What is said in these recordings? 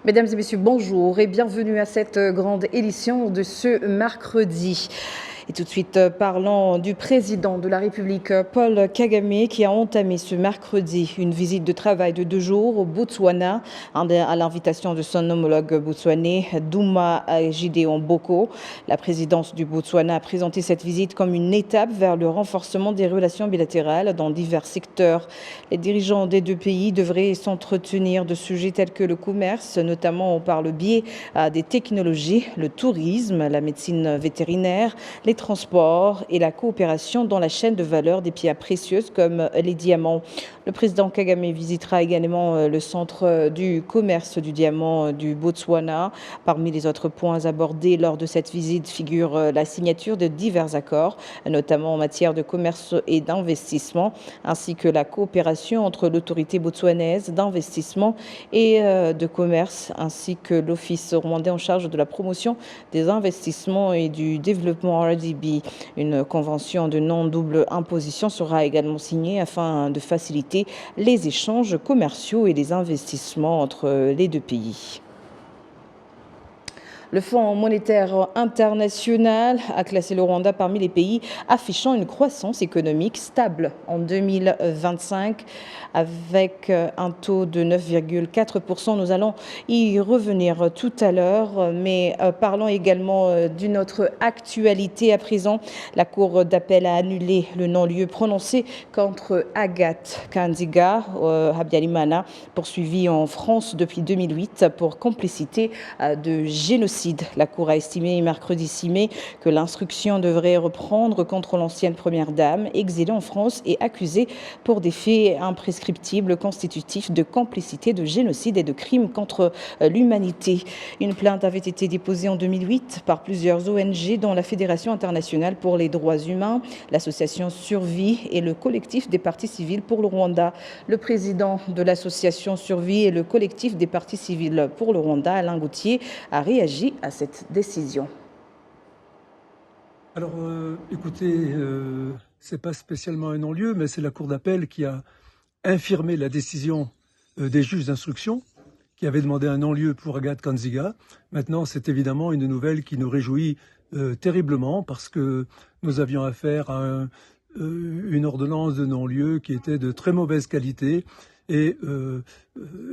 Mesdames et messieurs, bonjour et bienvenue à cette grande édition de ce mercredi. Et tout de suite, parlons du président de la République, Paul Kagame, qui a entamé ce mercredi une visite de travail de 2 jours au Botswana à l'invitation de son homologue botswanais, Duma Gideon Boko. La présidence du Botswana a présenté cette visite comme une étape vers le renforcement des relations bilatérales dans divers secteurs. Les dirigeants des deux pays devraient s'entretenir de sujets tels que le commerce, notamment par le biais des technologies, le tourisme, la médecine vétérinaire, les transports et la coopération dans la chaîne de valeur des pierres précieuses comme les diamants. Le président Kagame visitera également le centre du commerce du diamant du Botswana. Parmi les autres points abordés lors de cette visite figure la signature de divers accords, notamment en matière de commerce et d'investissement, ainsi que la coopération entre l'autorité botswanaise d'investissement et de commerce, ainsi que l'Office rwandais en charge de la promotion des investissements et du développement RDB. Une convention de non-double imposition sera également signée afin de faciliter les échanges commerciaux et les investissements entre les deux pays. Le Fonds monétaire international a classé le Rwanda parmi les pays affichant une croissance économique stable en 2025 avec un taux de 9,4%. Nous allons y revenir tout à l'heure, mais parlons également d'une autre actualité à présent. La Cour d'appel a annulé le non-lieu prononcé contre Agathe Kanziga Habyarimana, poursuivie en France depuis 2008 pour complicité de génocide. La Cour a estimé mercredi 6 mai que l'instruction devrait reprendre contre l'ancienne première dame, exilée en France et accusée pour des faits imprescriptibles constitutifs de complicité de génocide et de crimes contre l'humanité. Une plainte avait été déposée en 2008 par plusieurs ONG, dont la Fédération internationale pour les droits humains, l'association Survie et le collectif des partis civils pour le Rwanda. Le président de l'association Survie et le collectif des partis civils pour le Rwanda, Alain Gauthier, a réagi à cette décision. Alors, écoutez, c'est pas spécialement un non-lieu, mais c'est la Cour d'appel qui a infirmé la décision des juges d'instruction qui avaient demandé un non-lieu pour Agathe Kanziga. Maintenant, c'est évidemment une nouvelle qui nous réjouit terriblement parce que nous avions affaire à une ordonnance de non-lieu qui était de très mauvaise qualité. Et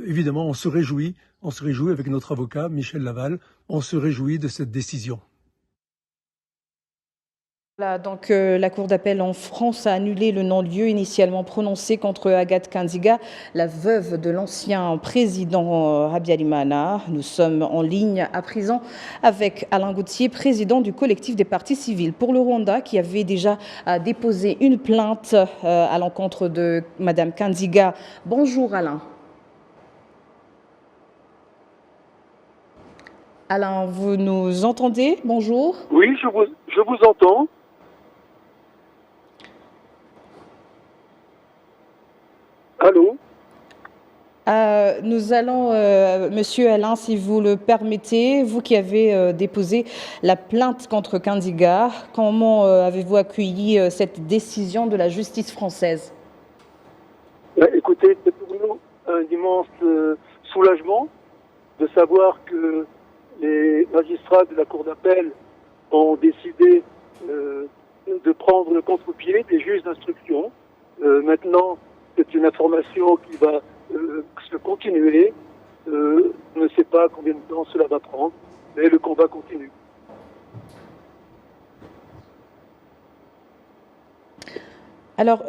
évidemment, on se réjouit avec notre avocat, Michel Laval, on se réjouit de cette décision. Voilà, donc la Cour d'appel en France a annulé le non-lieu initialement prononcé contre Agathe Kanziga, la veuve de l'ancien président Habyarimana. Nous sommes en ligne à présent avec Alain Gauthier, président du collectif des partis civils pour le Rwanda, qui avait déjà déposé une plainte à l'encontre de Madame Kanziga. Bonjour Alain. Alain, vous nous entendez? Bonjour. Oui, je vous entends. Allô? Nous allons, Monsieur Alain, si vous le permettez, vous qui avez déposé la plainte contre Kanziga, comment avez-vous accueilli cette décision de la justice française? Écoutez, c'est pour nous un immense soulagement de savoir que les magistrats de la Cour d'appel ont décidé de prendre le contre-pied des juges d'instruction. Maintenant, c'est une information qui va se continuer. On ne sait pas combien de temps cela va prendre, mais le combat continue. Alors,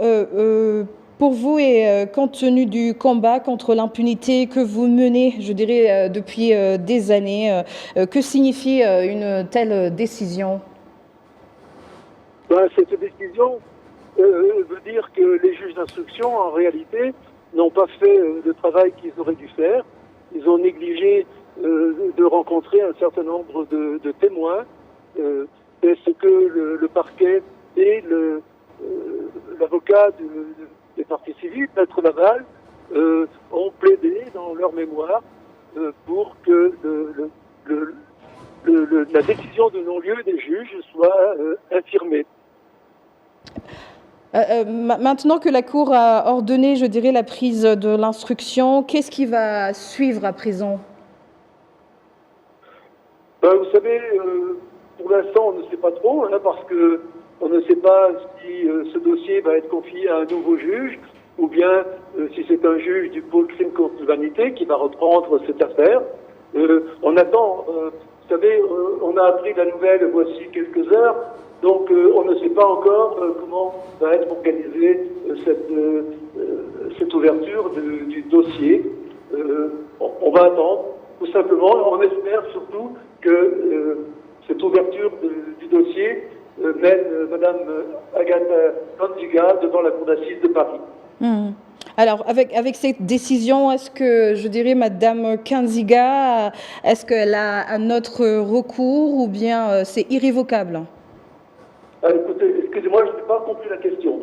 pour vous et compte tenu du combat contre l'impunité que vous menez, je dirais, depuis des années, que signifie une telle décision? Cette décision veut dire que les juges d'instruction, en réalité, n'ont pas fait le travail qu'ils auraient dû faire. Ils ont négligé de rencontrer un certain nombre de témoins. C'est ce que le parquet et l'avocat des partis civils, Maître Laval, ont plaidé dans leur mémoire pour que la décision de non-lieu des juges soit infirmée. Maintenant que la Cour a ordonné, je dirais, la prise de l'instruction, qu'est-ce qui va suivre à présent? Vous savez, pour l'instant, on ne sait pas trop, hein, parce que on ne sait pas si ce dossier va être confié à un nouveau juge, ou bien si c'est un juge du pôle crime contre l'humanité qui va reprendre cette affaire. On attend, vous savez, on a appris la nouvelle voici quelques heures, donc on ne sait pas encore comment va être organisée cette ouverture du dossier. On va attendre, tout simplement. On espère surtout que cette ouverture du dossier mène Madame Agatha Kanziga devant la cour d'assises de Paris. Alors, avec cette décision, est-ce que, je dirais, Madame Kanziga, est-ce qu'elle a un autre recours ou bien c'est irrévocable? Écoutez, excusez-moi, je n'ai pas compris la question.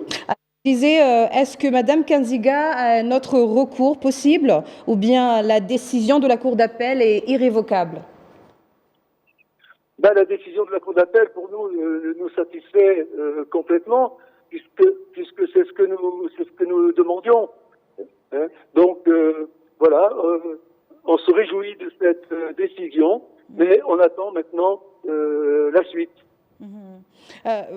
Je disais, est-ce que Madame Kanziga a un autre recours possible ou bien la décision de la Cour d'appel est irrévocable? La décision de la Cour d'appel, pour nous, nous satisfait complètement, puisque c'est ce que nous demandions. Hein. Donc, voilà, on se réjouit de cette décision, mais on attend maintenant la suite.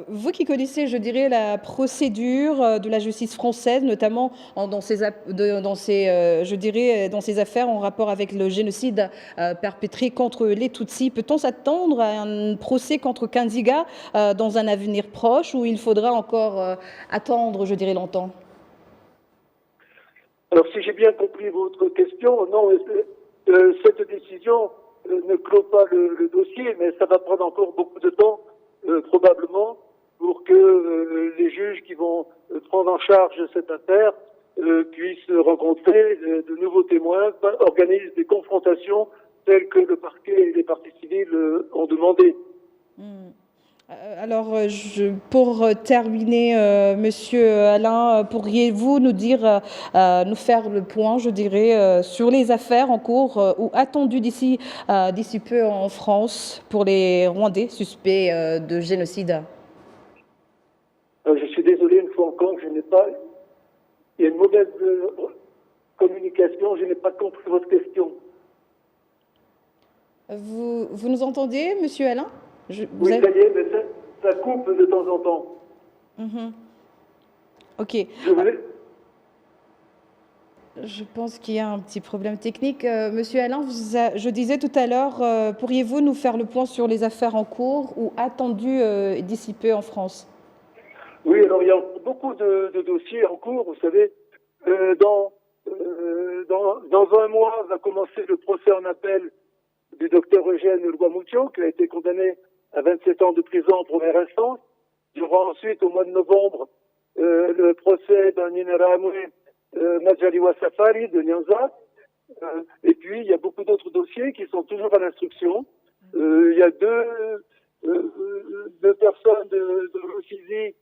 Vous qui connaissez, je dirais, la procédure de la justice française, notamment dans ces affaires en rapport avec le génocide perpétré contre les Tutsis, peut-on s'attendre à un procès contre Kanziga dans un avenir proche ou il faudra encore attendre, je dirais, longtemps? Alors, si j'ai bien compris votre question, non, cette décision ne clôt pas le dossier, mais ça va prendre encore beaucoup de temps. Probablement pour que les juges qui vont prendre en charge cette affaire puissent rencontrer de nouveaux témoins, organisent des confrontations telles que le parquet et les parties civiles ont demandé. Alors, pour terminer, Monsieur Alain, pourriez-vous nous dire, nous faire le point, je dirais, sur les affaires en cours ou attendues d'ici peu en France pour les Rwandais suspects de génocide? Je suis désolé une fois encore, il y a une mauvaise communication, je n'ai pas compris votre question. Vous nous entendez, Monsieur Alain? Oui, ça y est, mais ça coupe de temps en temps. Ok. Je pense qu'il y a un petit problème technique. Monsieur Alain, je disais tout à l'heure, pourriez-vous nous faire le point sur les affaires en cours ou attendues d'ici peu en France? Oui, alors il y a beaucoup de dossiers en cours. Vous savez, dans un mois va commencer le procès en appel du docteur Eugène Rwamucyo, qui a été condamné à 27 ans de prison en première instance. Il y aura ensuite, au mois de novembre, le procès d'un Interahamwe, Majaliwa Safari de Nyanza. Et puis, il y a beaucoup d'autres dossiers qui sont toujours à l'instruction. Il y a deux personnes de Rusizi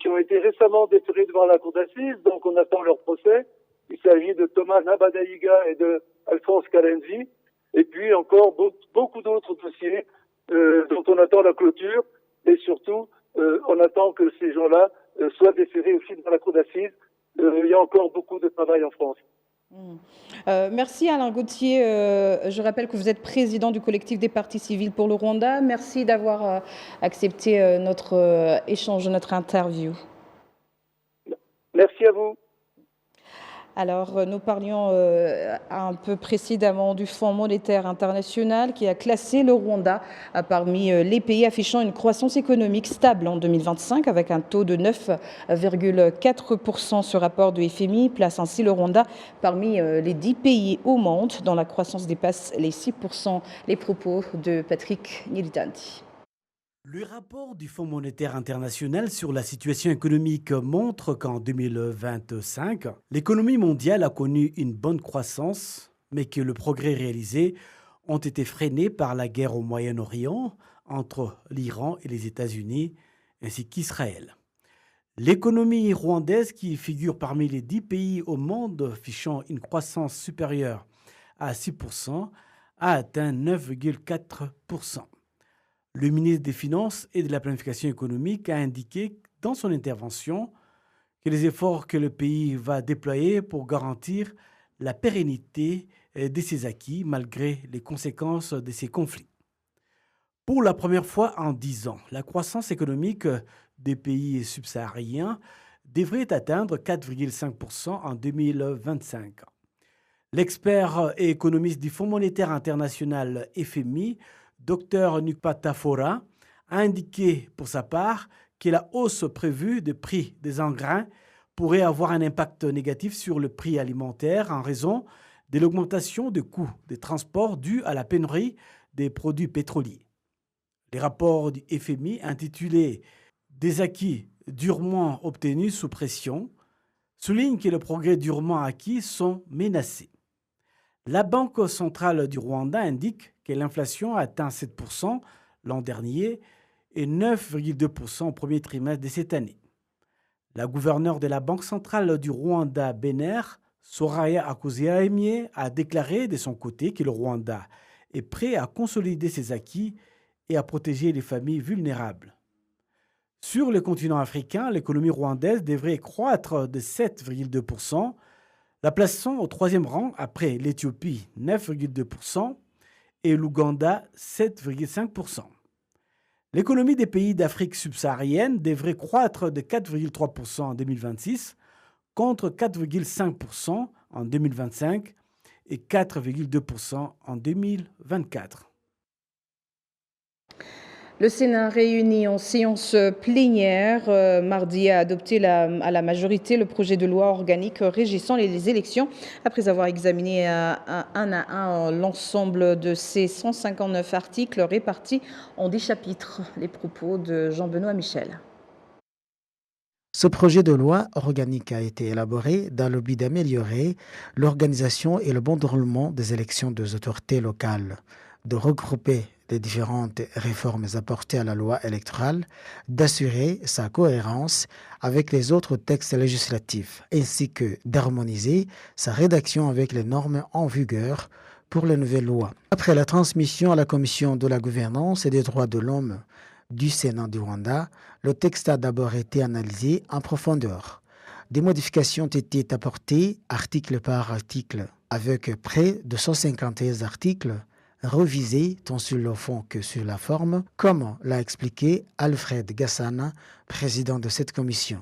qui ont été récemment déférées devant la cour d'assises, donc on attend leur procès. Il s'agit de Thomas Nabadaïga et de Alphonse Kalenzi. Et puis encore beaucoup d'autres dossiers dont on attend la clôture, et surtout on attend que ces gens-là soient déférés aussi devant la cour d'assises. Il y a encore beaucoup de travail en France. Merci Alain Gauthier. Je rappelle que vous êtes président du collectif des partis civils pour le Rwanda. Merci d'avoir accepté notre échange, notre interview. Merci à vous. Alors, nous parlions un peu précédemment du Fonds monétaire international qui a classé le Rwanda parmi les pays affichant une croissance économique stable en 2025 avec un taux de 9,4%. Ce rapport du FMI place ainsi le Rwanda parmi les 10 pays au monde dont la croissance dépasse les 6%. Les propos de Patrick Nilitanti. Le rapport du Fonds monétaire international sur la situation économique montre qu'en 2025, l'économie mondiale a connu une bonne croissance, mais que le progrès réalisé ont été freinés par la guerre au Moyen-Orient entre l'Iran et les États-Unis, ainsi qu'Israël. L'économie rwandaise, qui figure parmi les 10 pays au monde affichant une croissance supérieure à 6%, a atteint 9,4%. Le ministre des Finances et de la Planification économique a indiqué dans son intervention que les efforts que le pays va déployer pour garantir la pérennité de ses acquis malgré les conséquences de ces conflits. Pour la première fois en 10 ans, la croissance économique des pays subsahariens devrait atteindre 4,5% en 2025. L'expert et économiste du Fonds monétaire international FMI, Dr Nukpata Fora, a indiqué pour sa part que la hausse prévue des prix des engrais pourrait avoir un impact négatif sur le prix alimentaire en raison de l'augmentation des coûts des transports dus à la pénurie des produits pétroliers. Les rapports du FMI intitulés « Des acquis durement obtenus sous pression » soulignent que les progrès durement acquis sont menacés. La Banque centrale du Rwanda indique que l'inflation a atteint 7% l'an dernier et 9,2% au premier trimestre de cette année. La gouverneure de la Banque centrale du Rwanda, Bener, Soraya Akuzieimie, a déclaré de son côté que le Rwanda est prêt à consolider ses acquis et à protéger les familles vulnérables. Sur le continent africain, l'économie rwandaise devrait croître de 7,2%, la plaçant au troisième rang après l'Éthiopie, 9,2%, et l'Ouganda, 7,5%. L'économie des pays d'Afrique subsaharienne devrait croître de 4,3% en 2026 contre 4,5% en 2025 et 4,2% en 2024. Le Sénat réuni en séance plénière mardi a adopté à la majorité le projet de loi organique régissant les élections après avoir examiné un à un l'ensemble de ces 159 articles répartis en 10 chapitres. Les propos de Jean-Benoît Michel. Ce projet de loi organique a été élaboré dans le but d'améliorer l'organisation et le bon déroulement des élections des autorités locales, de regrouper les différentes réformes apportées à la loi électorale, d'assurer sa cohérence avec les autres textes législatifs, ainsi que d'harmoniser sa rédaction avec les normes en vigueur pour les nouvelles lois. Après la transmission à la Commission de la gouvernance et des droits de l'homme du Sénat du Rwanda, le texte a d'abord été analysé en profondeur. Des modifications ont été apportées article par article, avec près de 151 articles revisés tant sur le fond que sur la forme, comme l'a expliqué Alfred Gassana, président de cette commission.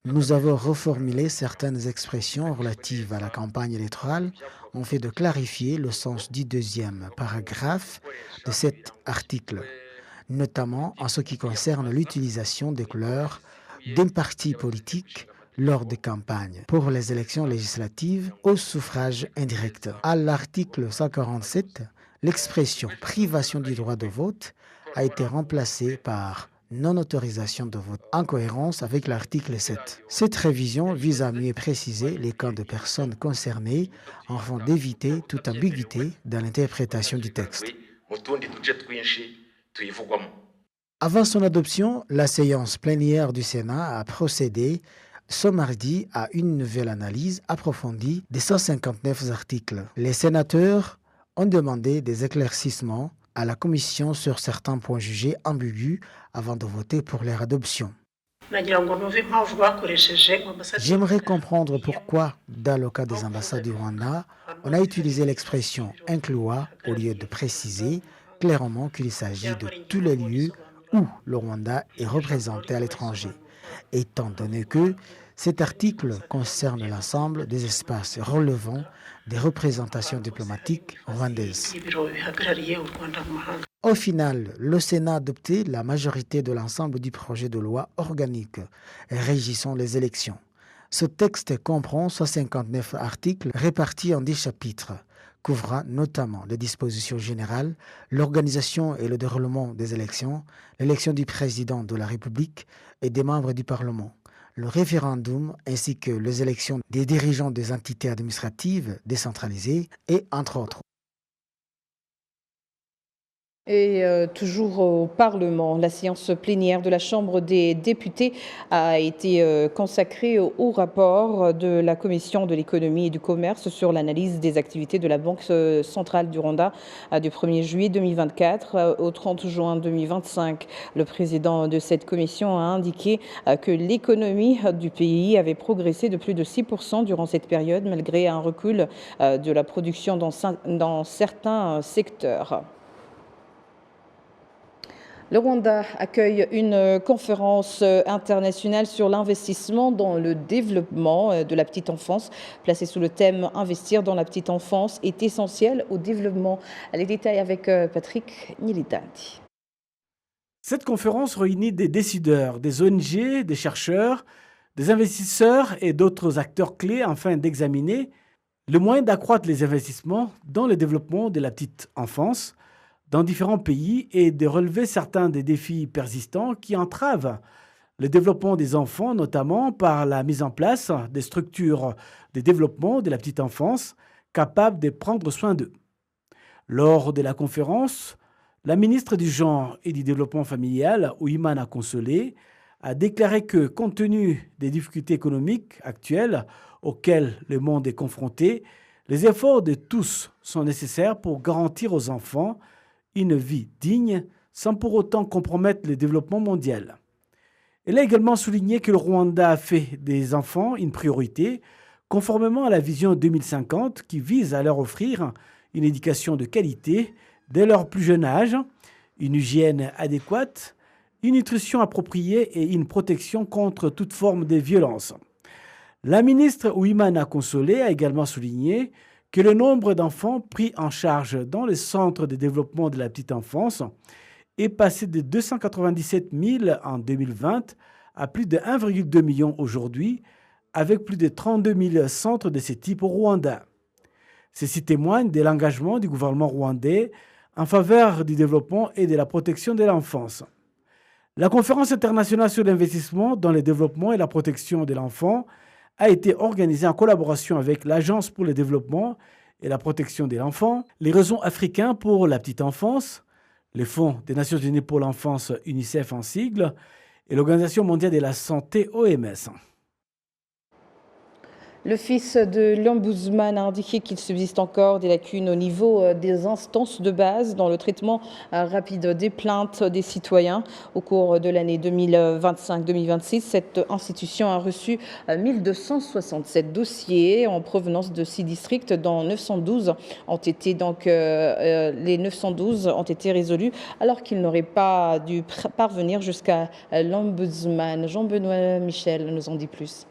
Nous avons reformulé certaines expressions relatives à la campagne électorale en fait de clarifier le sens du deuxième paragraphe de cet article, notamment en ce qui concerne l'utilisation des couleurs d'un parti politique lors des campagnes pour les élections législatives au suffrage indirect. À l'article 147, l'expression « privation du droit de vote » a été remplacée par non-autorisation de vote, en cohérence avec l'article 7. Cette révision vise à mieux préciser les cas de personnes concernées afin d'éviter toute ambiguïté dans l'interprétation du texte. Avant son adoption, la séance plénière du Sénat a procédé ce mardi à une nouvelle analyse approfondie des 159 articles. Les sénateurs ont demandé des éclaircissements à la Commission sur certains points jugés ambigus avant de voter pour leur adoption. J'aimerais comprendre pourquoi, dans le cas des ambassades du Rwanda, on a utilisé l'expression « inclua » au lieu de préciser clairement qu'il s'agit de tous les lieux où le Rwanda est représenté à l'étranger, étant donné que cet article concerne l'ensemble des espaces relevant des représentations diplomatiques rwandaises. Au final, le Sénat a adopté la majorité de l'ensemble du projet de loi organique régissant les élections. Ce texte comprend 159 articles répartis en 10 chapitres, couvrant notamment les dispositions générales, l'organisation et le déroulement des élections, l'élection du président de la République et des membres du Parlement, le référendum ainsi que les élections des dirigeants des entités administratives décentralisées et entre autres. Et toujours au Parlement, la séance plénière de la Chambre des députés a été consacrée au rapport de la Commission de l'économie et du commerce sur l'analyse des activités de la Banque centrale du Rwanda du 1er juillet 2024 au 30 juin 2025. Le président de cette commission a indiqué que l'économie du pays avait progressé de plus de 6% durant cette période, malgré un recul de la production dans certains secteurs. Le Rwanda accueille une conférence internationale sur l'investissement dans le développement de la petite enfance, placée sous le thème « Investir dans la petite enfance est essentiel au développement ». Les détails avec Patrick Militanti. Cette conférence réunit des décideurs, des ONG, des chercheurs, des investisseurs et d'autres acteurs clés afin d'examiner le moyen d'accroître les investissements dans le développement de la petite enfance dans différents pays et de relever certains des défis persistants qui entravent le développement des enfants, notamment par la mise en place des structures de développement de la petite enfance capables de prendre soin d'eux. Lors de la conférence, la ministre du Genre et du Développement familial, Uwimana Consolé, a déclaré que, compte tenu des difficultés économiques actuelles auxquelles le monde est confronté, les efforts de tous sont nécessaires pour garantir aux enfants une vie digne sans pour autant compromettre le développement mondial. Elle a également souligné que le Rwanda a fait des enfants une priorité, conformément à la vision 2050 qui vise à leur offrir une éducation de qualité dès leur plus jeune âge, une hygiène adéquate, une nutrition appropriée et une protection contre toute forme de violence. La ministre Uwimana Consolé a également souligné que le nombre d'enfants pris en charge dans les centres de développement de la petite enfance est passé de 297 000 en 2020 à plus de 1,2 million aujourd'hui, avec plus de 32 000 centres de ce type au Rwanda. Ceci témoigne de l'engagement du gouvernement rwandais en faveur du développement et de la protection de l'enfance. La conférence internationale sur l'investissement dans le développement et la protection de l'enfant a été organisée en collaboration avec l'Agence pour le développement et la protection de l'enfant, les réseaux africains pour la petite enfance, le Fonds des Nations Unies pour l'enfance, UNICEF en sigle, et l'Organisation mondiale de la santé, OMS. L'Office de l'Ombudsman a indiqué qu'il subsiste encore des lacunes au niveau des instances de base dans le traitement rapide des plaintes des citoyens. Au cours de l'année 2025-2026, cette institution a reçu 1267 dossiers en provenance de 6 districts, dont 912 ont été les 912 ont été résolus alors qu'ils n'auraient pas dû parvenir jusqu'à l'Ombudsman. Jean-Benoît Michel nous en dit plus.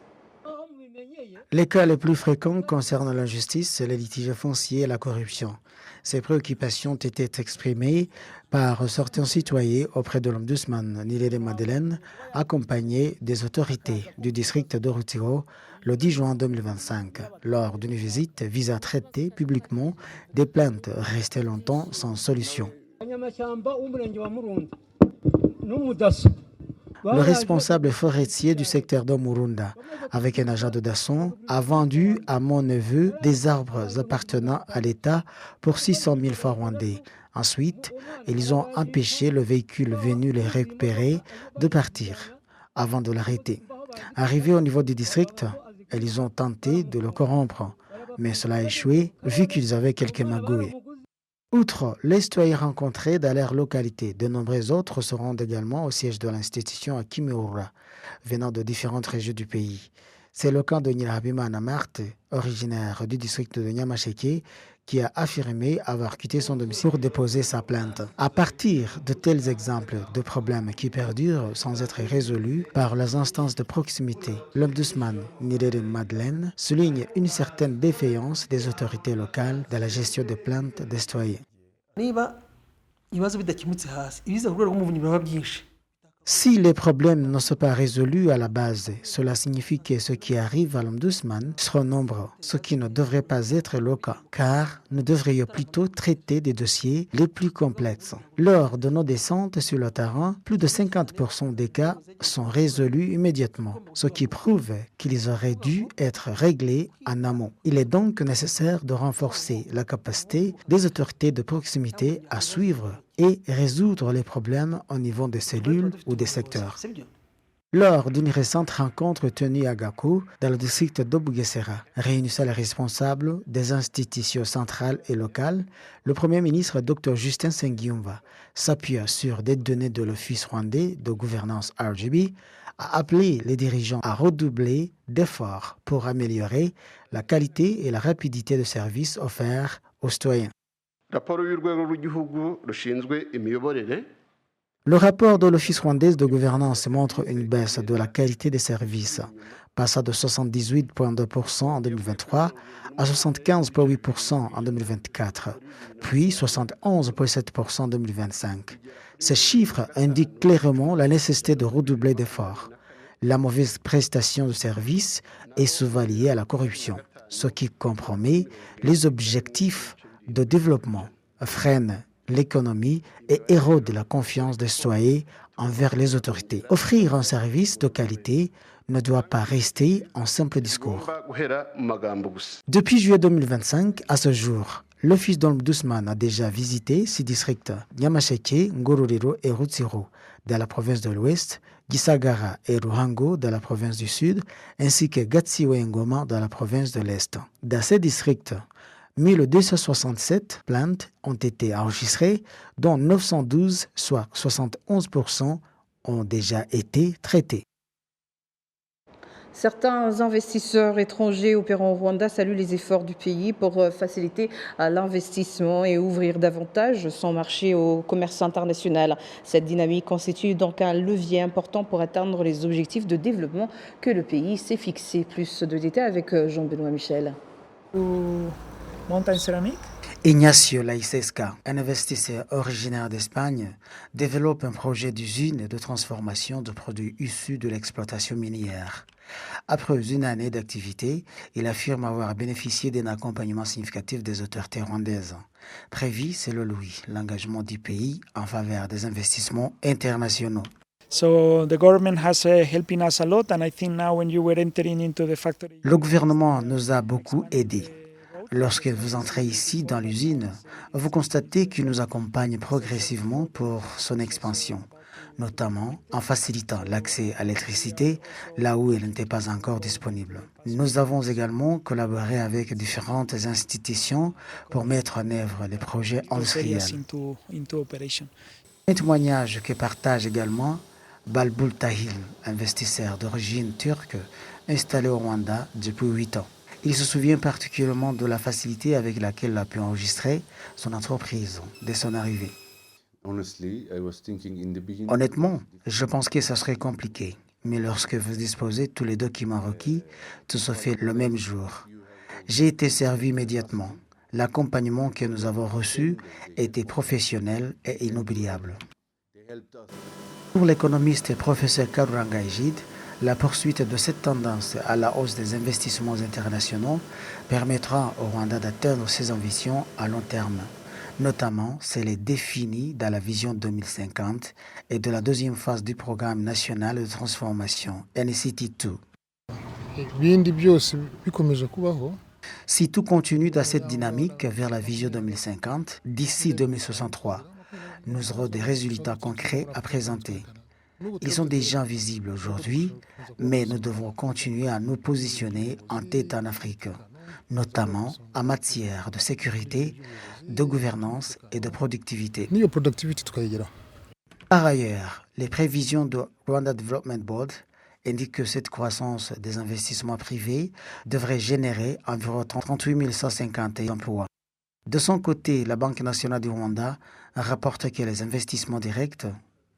Les cas les plus fréquents concernent l'injustice, les litiges fonciers et la corruption. Ces préoccupations ont été exprimées par certains citoyens auprès de l'Ombudsman Nilede Madeleine, accompagné des autorités du district de Rutiro le 10 juin 2025, lors d'une visite visant à traiter publiquement des plaintes restées longtemps sans solution. Le responsable forestier du secteur d'Omurunda, avec un agent de Dasson, a vendu à mon neveu des arbres appartenant à l'État pour 600 000 francs rwandais. Ensuite, ils ont empêché le véhicule venu les récupérer de partir avant de l'arrêter. Arrivés au niveau du district, ils ont tenté de le corrompre, mais cela a échoué vu qu'ils avaient quelques magouilles. Outre les citoyens rencontrés dans leur localité, de nombreux autres se rendent également au siège de l'institution à Kimihurura, venant de différentes régions du pays. C'est le cas de Nyirabimana Marthe, originaire du district de Nyamasheke, qui a affirmé avoir quitté son domicile pour déposer sa plainte. À partir de tels exemples de problèmes qui perdurent sans être résolus par les instances de proximité, l'Ombudsman Nilede Madeleine souligne une certaine défaillance des autorités locales dans la gestion des plaintes des citoyens. Si les problèmes ne sont pas résolus à la base, cela signifie que ceux qui arrivent à l'Ombudsman seront nombreux, ce qui ne devrait pas être le cas, car nous devrions plutôt traiter des dossiers les plus complexes. Lors de nos descentes sur le terrain, plus de 50% des cas sont résolus immédiatement, ce qui prouve qu'ils auraient dû être réglés en amont. Il est donc nécessaire de renforcer la capacité des autorités de proximité à suivre et résoudre les problèmes au niveau des cellules ou des secteurs. Lors d'une récente rencontre tenue à Gakou, dans le district d'Obugesera, réunissant les responsables des institutions centrales et locales, le Premier ministre Dr Justin Sengiumva, s'appuyant sur des données de l'Office rwandais de gouvernance RGB, a appelé les dirigeants à redoubler d'efforts pour améliorer la qualité et la rapidité de services offerts aux citoyens. Le rapport de l'Office rwandais de gouvernance montre une baisse de la qualité des services, passant de 78,2% en 2023 à 75,8% en 2024, puis 71,7% en 2025. Ces chiffres indiquent clairement la nécessité de redoubler d'efforts. La mauvaise prestation de services est souvent liée à la corruption, ce qui compromet les objectifs de développement, freine l'économie et érode la confiance des citoyens envers les autorités. Offrir un service de qualité ne doit pas rester un simple discours. Depuis juillet 2025 à ce jour, l'Office d'Ombudsman a déjà visité 6 districts, Nyamasheke, Ngororero et Rutsiro, dans la province de l'Ouest, Gisagara et Ruhango dans la province du Sud, ainsi que Gatsiwe et Ngoma dans la province de l'Est. Dans ces districts, 1267 plaintes ont été enregistrées, dont 912, soit 71%, ont déjà été traitées. Certains investisseurs étrangers opérant au Rwanda saluent les efforts du pays pour faciliter l'investissement et ouvrir davantage son marché au commerce international. Cette dynamique constitue donc un levier important pour atteindre les objectifs de développement que le pays s'est fixé. Plus de détails avec Jean-Benoît Michel. Montagne céramique. Ignacio Laisesca, un investisseur originaire d'Espagne, développe un projet d'usine de transformation de produits issus de l'exploitation minière. Après une année d'activité, il affirme avoir bénéficié d'un accompagnement significatif des autorités rwandaises. Prévu, selon lui, l'engagement du pays en faveur des investissements internationaux. Le gouvernement nous a beaucoup aidés. Lorsque vous entrez ici dans l'usine, vous constatez qu'il nous accompagne progressivement pour son expansion, notamment en facilitant l'accès à l'électricité là où elle n'était pas encore disponible. Nous avons également collaboré avec différentes institutions pour mettre en œuvre les projets industriels. Un témoignage que partage également Balboul Tahil, investisseur d'origine turque installé au Rwanda depuis 8 ans. Il se souvient particulièrement de la facilité avec laquelle il a pu enregistrer son entreprise dès son arrivée. Honnêtement, je pense que ça serait compliqué, mais lorsque vous disposez de tous les documents requis, tout se fait le même jour. J'ai été servi immédiatement. L'accompagnement que nous avons reçu était professionnel et inoubliable. Pour l'économiste et professeur Karuranga Ejid, la poursuite de cette tendance à la hausse des investissements internationaux permettra au Rwanda d'atteindre ses ambitions à long terme, notamment celles définies dans la vision 2050 et de la deuxième phase du programme national de transformation, NCT2. Si tout continue dans cette dynamique vers la vision 2050, d'ici 2063, nous aurons des résultats concrets à présenter. Ils sont déjà visibles aujourd'hui, mais nous devons continuer à nous positionner en tête en Afrique, notamment en matière de sécurité, de gouvernance et de productivité. Par ailleurs, les prévisions de Rwanda Development Board indiquent que cette croissance des investissements privés devrait générer environ 38 150 emplois. De son côté, la Banque nationale du Rwanda rapporte que les investissements directs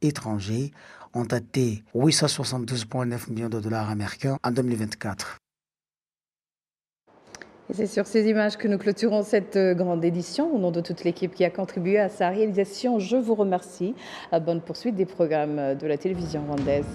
étrangers ont atteint 872,9 millions de dollars américains en 2024. Et c'est sur ces images que nous clôturons cette grande édition. Au nom de toute l'équipe qui a contribué à sa réalisation, je vous remercie. Bonne poursuite des programmes de la télévision rwandaise.